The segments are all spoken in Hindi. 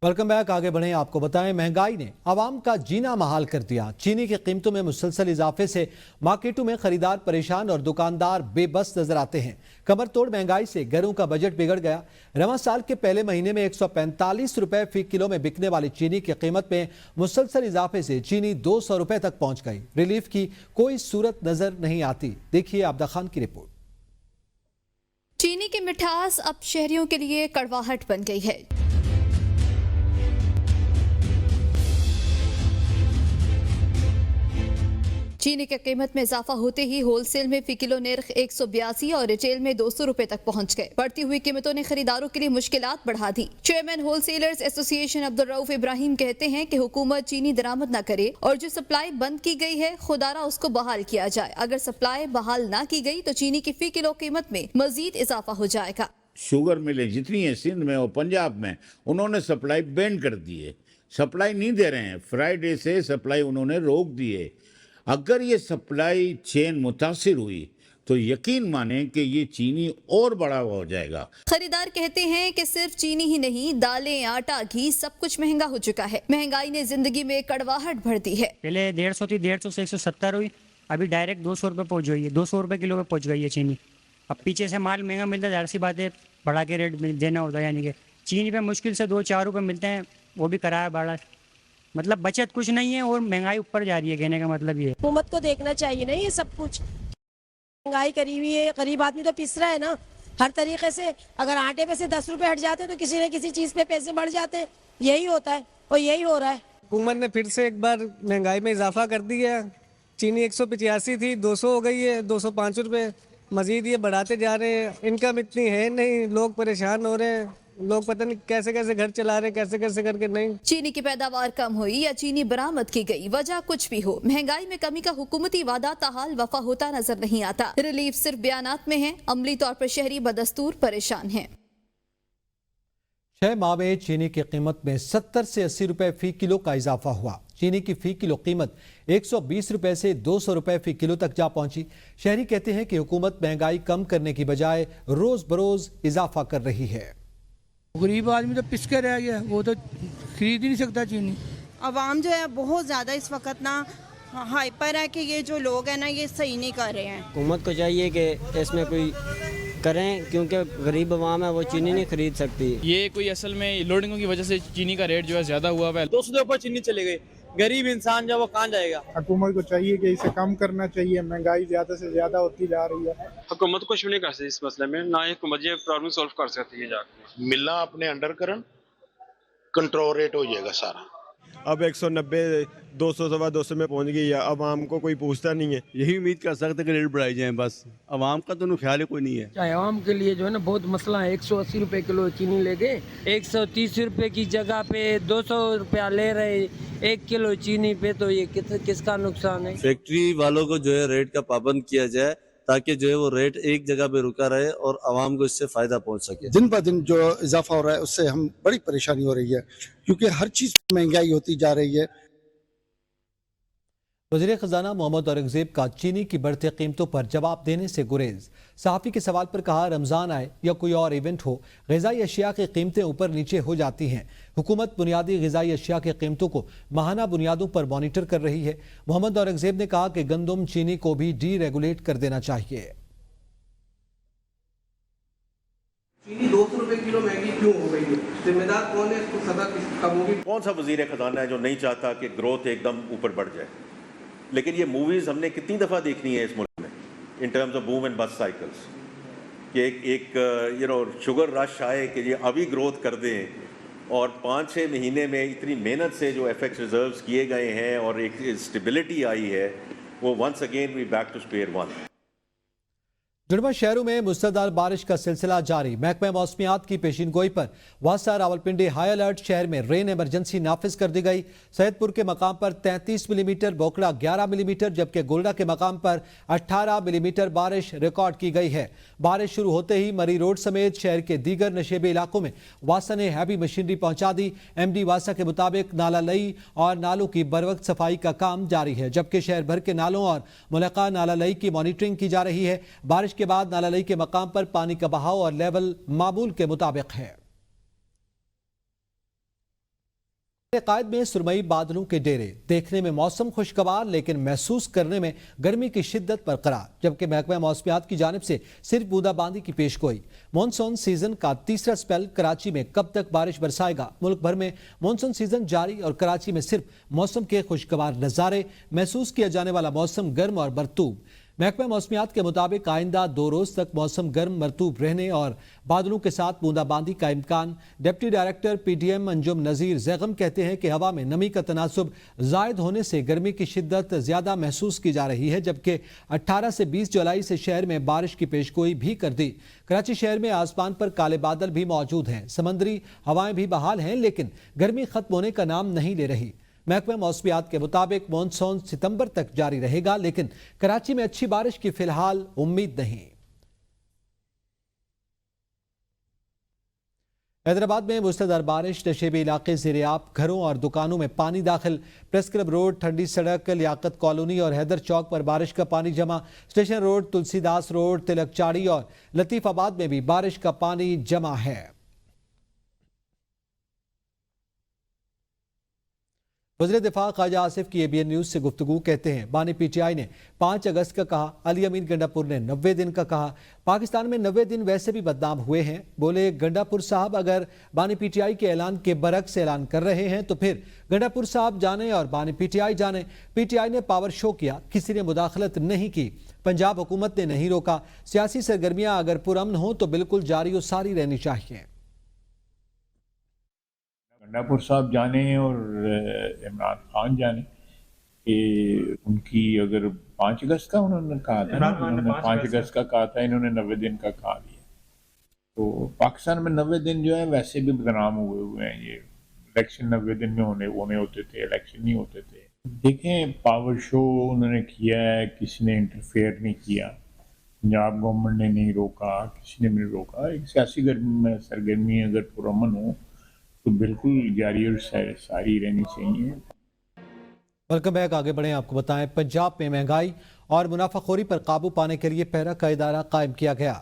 Welcome back. आगे बढ़े, आपको बताएं, महंगाई ने आवाम का जीना महाल कर दिया। चीनी की कीमतों में मुसलसल इजाफे से मार्केटों में खरीदार परेशान और दुकानदार बेबस नजर आते हैं। कमर तोड़ महंगाई से घरों का बजट बिगड़ गया। रवां साल के पहले महीने में 145 रुपए फी किलो में बिकने वाली चीनी की कीमत में मुसलसल इजाफे से चीनी 200 रुपए तक पहुंच गई। रिलीफ की कोई सूरत नजर नहीं आती। देखिए आबदा खान की रिपोर्ट। चीनी की मिठास अब शहरियों के लिए कड़वाहट बन गई है। चीनी की कीमत में इजाफा होते ही होलसेल में फी किलो नर्ख 182 और रिटेल में 200 रुपए तक पहुंच गए। बढ़ती हुई कीमतों ने खरीदारों के लिए मुश्किलात बढ़ा दी। Chairman wholesalers association Abdul Rauf Ibrahim कहते हैं कि हुकूमत चीनी दरामद न करे और जो सप्लाई बंद की गई है खुदारा उसको बहाल किया जाए। अगर सप्लाई बहाल न की गई तो चीनी की फी किलो कीमत में मजीद इजाफा हो जाएगा। शुगर मिलें जितनी है सिंध में और पंजाब में, उन्होंने सप्लाई बैंड कर दी है। सप्लाई नहीं दे रहे हैं। फ्राइडे से सप्लाई उन्होंने रोक दी है। अगर ये सप्लाई चेन मुतासिर हुई तो यकीन माने कि ये चीनी और बड़ा हो जाएगा। खरीदार कहते हैं कि सिर्फ चीनी ही नहीं, दालें, आटा, घी सब कुछ महंगा हो चुका है। महंगाई ने जिंदगी में कड़वाहट भर दी है। पहले 150 थी, 150 से 170 हुई, अभी डायरेक्ट 200 रुपये पहुँच गई है। 200 रुपये किलो पे पहुँच गई है चीनी। अब पीछे से माल महंगा मिलता है, जाहिर सी बात है बढ़ा के रेट देना होता है। यानी कि चीनी पे मुश्किल से 2-4 रुपये मिलते हैं, वो भी किराया भाड़ा। मतलब बचत कुछ नहीं है और महंगाई ऊपर जा रही है। कहने का मतलब ये है हुकूमत को देखना चाहिए ना ये सब कुछ। महंगाई करी हुई है, गरीब आदमी तो पिस रहा है ना हर तरीके से। अगर आटे पे से 10 रुपए हट जाते हैं तो किसी न किसी चीज पे पैसे बढ़ जाते हैं। यही होता है और यही हो रहा है। हुकूमत ने फिर से एक बार महंगाई में इजाफा कर दिया। चीनी 185 थी, 200 हो गई है, 205 रुपए। मजीद ये बढ़ाते जा रहे हैं। इनकम इतनी है नहीं, लोग परेशान हो रहे हैं। लोग पता नहीं कैसे कैसे घर चला रहे, कैसे कैसे करके। नहीं, चीनी की पैदावार कम हुई या चीनी बरामद की गई, वजह कुछ भी हो, महंगाई में कमी का हुकूमती वादा ताहाल वफा होता नजर नहीं आता। रिलीफ सिर्फ बयानात में है, अमली तौर पर शहरी बदस्तूर परेशान हैं। 6 माह में चीनी की कीमत में 70 से 80 रुपए फी किलो का इजाफा हुआ। चीनी की फी किलो कीमत 120 रुपए से 200 रुपए फी किलो तक जा पहुंची। शहरी कहते हैं कि हुकूमत महंगाई कम करने की बजाय रोज बरोज इजाफा कर रही है। गरीब आदमी तो पिस के रह गया, वो तो खरीद ही नहीं सकता चीनी। अवाम जो है बहुत ज़्यादा इस वक्त ना हाइपर है कि ये जो लोग हैं ना ये सही नहीं कर रहे हैं। हुकूमत को चाहिए कि इसमें कोई करें, क्योंकि गरीब अवाम है वो चीनी नहीं खरीद सकती। ये कोई असल में लोडिंगों की वजह से चीनी का रेट जो है ज़्यादा हुआ है। 200 के ऊपर चीनी चले गई। गरीब इंसान जब वो कहाँ जाएगा। हुकूमत को चाहिए कि इसे कम करना चाहिए। महंगाई ज्यादा से ज्यादा होती जा रही है। हुकूमत कुछ भी नहीं कर सकती इस मसले में, ना ही हुकूमत ये प्रॉब्लम सॉल्व कर सकती है। जाकर मिलना अपने अंडर करन, कंट्रोल रेट हो जाएगा सारा। अब 190, 200, 250 में पहुंच गई है। अब आम को कोई पूछता नहीं है। यही उम्मीद कर सकते कि रेट बढ़ाई जाए, बस अवाम का तो ख्याल ही कोई नहीं है। चाहे आवाम के लिए जो है ना बहुत मसला है। 180 रुपए किलो चीनी ले गए, 130 रुपए की जगह पे 200 रुपया ले रहे 1 किलो चीनी पे। तो ये किसका नुकसान है? फैक्ट्री वालों को जो है रेट का पाबंद किया जाए, ताकि जो है वो रेट एक जगह पे रुका रहे और आवाम को इससे फायदा पहुंच सके। दिन ब दिन जो इजाफा हो रहा है उससे हम बड़ी परेशानी हो रही है, क्योंकि हर चीज महंगाई होती जा रही है। वज़ीर ख़ज़ाना मोहम्मद औरंगज़ेब का चीनी की बढ़ती कीमतों पर जवाब देने से गुरेज। सहाफ़ी के सवाल पर कहा, रमज़ान आए या कोई और इवेंट हो, ग़िज़ाई अशिया की कीमतें ऊपर नीचे हो जाती हैं। हुकूमत बुनियादी ग़िज़ाई अशिया की कीमतों को माहाना बुनियादों पर मॉनिटर कर रही है। मोहम्मद औरंगज़ेब ने कहा कि गंदम चीनी को भी डी रेगुलेट कर देना चाहिए। चीनी 200 रुपए किलो महंगी क्यों हो गई है? जिम्मेदार कौन है? इसको सदा कम होगी। कौन सा वज़ीर ख़ज़ाना है जो नहीं चाहता कि ग्रोथ एकदम ऊपर बढ़ जाए? लेकिन ये मूवीज़ हमने कितनी दफ़ा देखनी है इस मुल्क में, in terms of boom and bast cycles, कि एक शुगर रश आए कि ये अभी ग्रोथ कर दें और 5-6 महीने में इतनी मेहनत से जो एफएक्स रिजर्व्स किए गए हैं और एक स्टेबिलिटी आई है, वो once again we back to square one. जुड़वा शहरों में मुसलधार बारिश का सिलसिला जारी। महकमा मौसमियात की पेशिनगोई पर वासा रावलपिंडी हाई अलर्ट। शहर में रेन इमरजेंसी नाफिज कर दी गई। सैयदपुर के मकाम पर 33 मिलीमीटर, बोकड़ा 11 मिलीमीटर, जबकि गोल्डा के मकाम पर 18 मिलीमीटर बारिश रिकॉर्ड की गई है। बारिश शुरू होते ही मरी रोड समेत शहर के दीगर नशेबे इलाकों में वासा ने हैवी मशीनरी पहुंचा दी। MD वासा के मुताबिक नाला लई और नालों की बरवक्त सफाई का काम जारी है, जबकि शहर भर के नालों और मुलका नाला लई की मॉनिटरिंग की जा रही है। बारिश के बाद नाला लई के मकाम पर पानी का बहाव और लेवल मामूल के मुताबिक है। कायद में सुरमई बादलों के डेरे, देखने में मौसम खुशगवार लेकिन महसूस करने में गर्मी की शिद्दत बरकरार। जबकि महकमा मौसमियात की जानिब से सिर्फ बूंदाबांदी की पेशगोई। मॉनसून सीजन का तीसरा स्पेल कराची में कब तक बारिश बरसाएगा? मुल्क भर में मॉनसून सीजन जारी और कराची में सिर्फ मौसम के खुशगवार नज़ारे। महसूस किया जाने वाला मौसम गर्म और मरतूब। महकमा मौसमियात के मुताबिक आइंदा 2 रोज तक मौसम गर्म मरतूब रहने और बादलों के साथ बूंदाबांदी का इम्कान। डिप्टी डायरेक्टर PTM अंजुम नज़ीर जैगम कहते हैं कि हवा में नमी का तनासुब जायद होने से गर्मी की शिद्दत ज़्यादा महसूस की जा रही है। जबकि 18 से 20 जुलाई से शहर में बारिश की पेशगोई भी कर दी। कराची शहर में आसमान पर काले बादल भी मौजूद हैं, समंदरी हवाएं भी बहाल हैं, लेकिन गर्मी खत्म होने का नाम नहीं ले रही। महकमा मौसमियात के मुताबिक मॉनसून सितंबर तक जारी रहेगा, लेकिन कराची में अच्छी बारिश की फिलहाल उम्मीद नहीं। हैदराबाद में मुसलधार बारिश, नशेबी इलाके ज़ेर-ए-आब, घरों और दुकानों में पानी दाखिल। प्रेस क्लब रोड, ठंडी सड़क, लियाकत कॉलोनी और हैदर चौक पर बारिश का पानी जमा। स्टेशन रोड, तुलसीदास रोड, तिलक चाड़ी और लतीफाबाद में भी बारिश का पानी जमा है। वज़ीर दिफा ख्वाजा आसिफ की ABN न्यूज़ से गुफ्तगू कहते हैं, बानी PTI ने 5 अगस्त का कहा, अली अमीन गंडापुर ने 90 दिन का कहा। पाकिस्तान में 90 दिन वैसे भी बदनाम हुए हैं। बोले गंडापुर साहब अगर बानी PTI के ऐलान के बरक्स ऐलान कर रहे हैं तो फिर गंडापुर साहब जाने और बानी PTI जाने। PTI ने पावर शो किया, किसी ने मुदाखलत नहीं की, पंजाब हुकूमत ने नहीं रोका। सियासी सरगर्मियाँ अगर पुरअमन हो तो बिल्कुल जारी और सारी रहनी चाहिए। गंडापुर साहब जाने और इमरान खान जाने कि उनकी अगर 5 अगस्त का उन्होंने कहा था ना, उन्होंने 5 अगस्त का कहा था, इन्होंने 90 दिन का कहा दिया। तो पाकिस्तान में 90 दिन जो है वैसे भी बदनाम हुए हैं। ये इलेक्शन 90 दिन में होने होते थे, इलेक्शन नहीं होते थे। देखें, पावर शो उन्होंने किया है, किसी ने इंटरफेयर नहीं किया, पंजाब गवर्नमेंट ने नहीं रोका, किसी ने नहीं रोका। एक सियासी सरगर्मी अगर पुरअमन हो तो बिल्कुल जारी और सारी रहनी चाहिए। Welcome back. आगे बढ़े, आपको बताएं पंजाब में महंगाई और मुनाफाखोरी पर काबू पाने के लिए पहरा का इदारा कायम किया गया।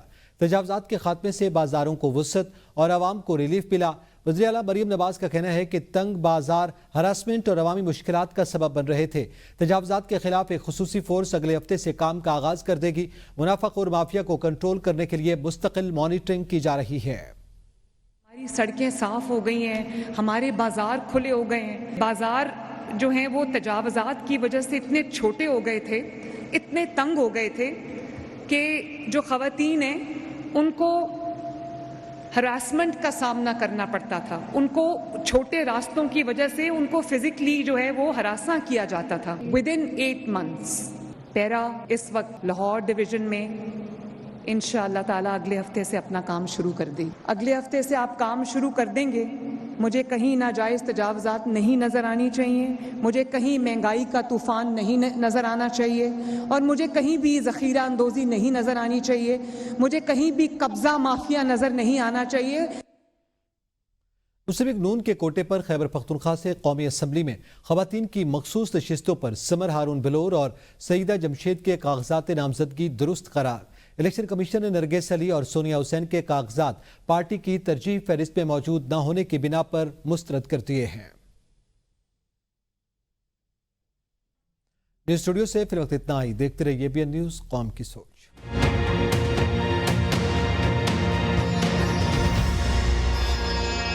तजावजात के खात्मे से बाजारों को वुसअत और आवाम को रिलीफ मिला। वज़ीर आला मरीम नवाज का कहना है कि तंग बाजार हरासमेंट और अवामी मुश्किलात का सबब बन रहे थे। तजावजात के खिलाफ एक खुसूसी फोर्स अगले हफ्ते से काम का आगाज कर देगी। मुनाफाखोर माफिया को कंट्रोल करने के लिए मुस्तकिल मॉनिटरिंग की जा रही है। हमारी सड़कें साफ हो गई हैं, हमारे बाजार खुले हो गए हैं। बाजार जो हैं वो तजावजात की वजह से इतने छोटे हो गए थे, इतने तंग हो गए थे कि जो ख़वातीन हैं उनको हरासमेंट का सामना करना पड़ता था। उनको छोटे रास्तों की वजह से उनको फिजिकली जो है वो हरासा किया जाता था। विदिन 8 मंथ्स पैरा इस वक्त लाहौर डिवीज़न में इंशाअल्लाह ताला अगले हफ्ते से अपना काम शुरू कर दें। अगले हफ्ते से आप काम शुरू कर देंगे, मुझे कहीं नाजायज़ तजावजात नहीं नज़र आनी चाहिए, मुझे कहीं महंगाई का तूफ़ान नहीं नज़र आना चाहिए और मुझे कहीं भी ज़ख़ीरा अंदोज़ी नहीं नज़र आनी चाहिए, मुझे कहीं भी कब्ज़ा माफिया नज़र नहीं आना चाहिए। मुस्लिम नून के कोटे पर खैबर पख्तूनख्वा से कौमी असम्बली में ख़वातीन की मखसूस नशिस्तों पर समर हारून बिलोर और सईदा जमशेद के कागजात नामजदगी दुरुस्त करार। इलेक्शन कमीशन ने नरगिस अली और सोनिया हुसैन के कागजात पार्टी की तरजीह फहरिस्त में मौजूद न होने की बिना पर मुस्तरद कर दिए हैं। न्यूज़ स्टूडियो से फिर वक्त इतना ही। देखते रहिए ABN न्यूज़, कौम की सोच।